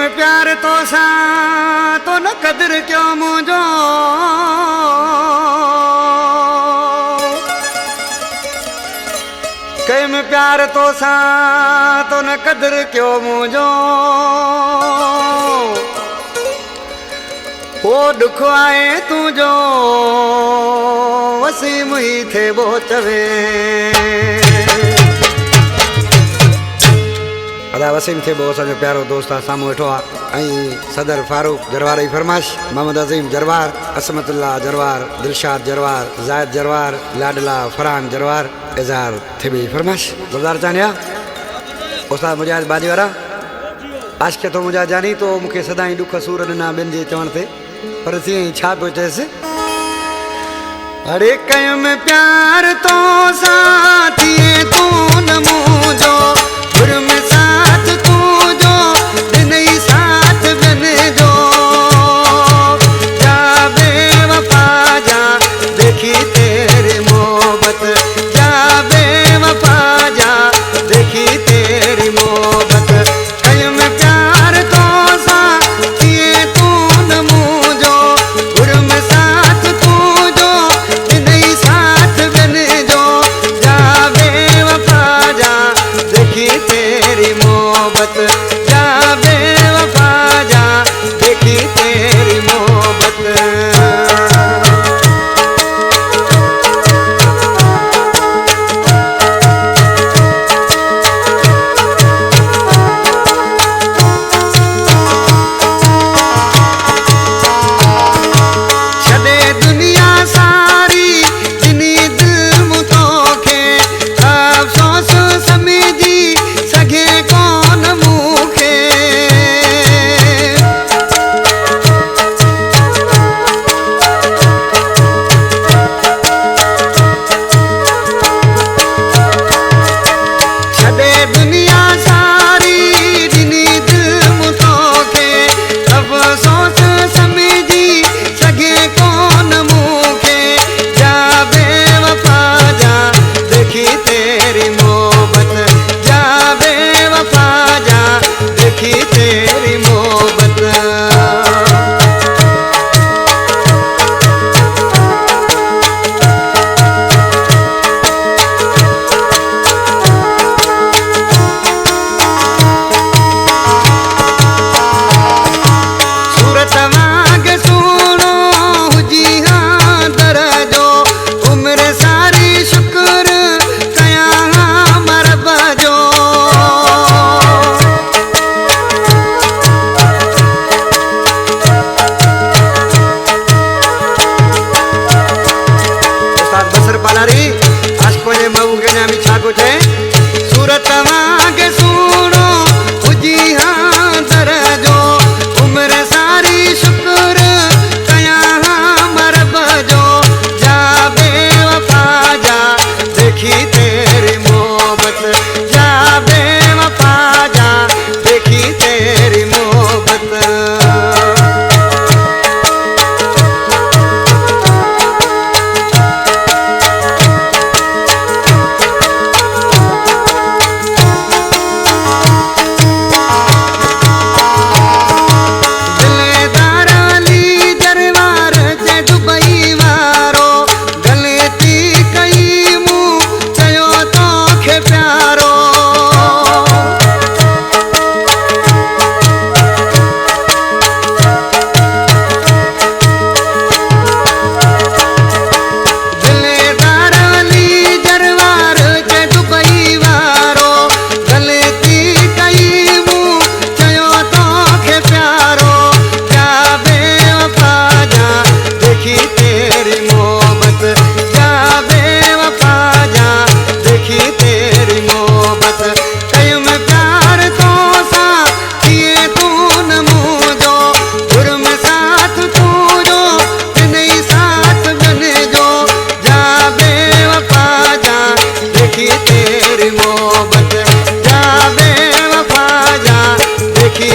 में प्यार तो सा तो न कदर क्यों मुझो कई में प्यार तो सा तो न कदर क्यों मुझो वो दुख आए तुझो वसीम ही थे वो चवे अदा वसीम थे वो सजो प्यारो दोस्त सामू वेठो सदर फारूक जरवार जी फरमाइश मोहम्मद अजीम जरवार असमतुल्ला जरवार दिलशाद जरवार जायद जरवार लाडला फरहान जरवार इजहार थे भी फरमाइश जोरदार चानिया उस्ताद मुजाहिद बाजी वारा आज के तो मुझा जानी तो मुझे सदा ही दुख सूर ना बिन जे चवण ते पर थी छा पियो चएसि अरे कय में प्यार तो साथी तू न मुझो गुर में साथ तू जो नहीं साथ बन जो जा बेवफा जा देखी तेरी मोहब्बत जा बेवफा जा देखी तेरी मोहब्बत कय में प्यार तो साथी तू न मुझो गुर में साथ तू जो नहीं साथ बन जो जा बेवफा जा देखी तेरी मोहब्बत जा बेवफा जा देखी तेरी मोहब्बत छड़े दुनिया सारी जिनी दिल मुतोखे अफसोस समझी सघे कौन मुखे छड़े दुनिया सारी जिनी दिल मुतोखे अफसोस समझी सघे कौन मुखे जा बेवफा जा देखी तेरी मोहब्बत जा बेवफा जा देखी तेरी मोहब्बत सूरत वाग सुनो हुजी हाँ दरजो उम्र सारी शुक्र कया हाँ मरब जो उस्ताद बसर पालारी आज कोई मऊ के नामी छाको छे सूरत वाग सुनो हुजी हाँ दरजो उम्र सारी शुक्र कया हाँ मरब जो जा बेवफा जा देखी तेरी मोहब्बत जा बेवफा जा देखी तेरी मोहब्बत दिलेदार अली जरवार जे दुबई वारो गलती कई मूं चयो तोखे प्यारो दिलेदार अली जरवार जे दुबई वारो गलती कई मूं चयो तोखे प्यारो जा बेवफा जा देखी तेरी मोहब्बत जा बेवफा जा देखी तेरी मोहब्बत कई में प्यार तो सा किए तू न मुझो गुर में साथ तू जो नहीं साथ बन जो जा बेवफा जा देखी तेरी मोहब्बत जा बेवफा जा देखी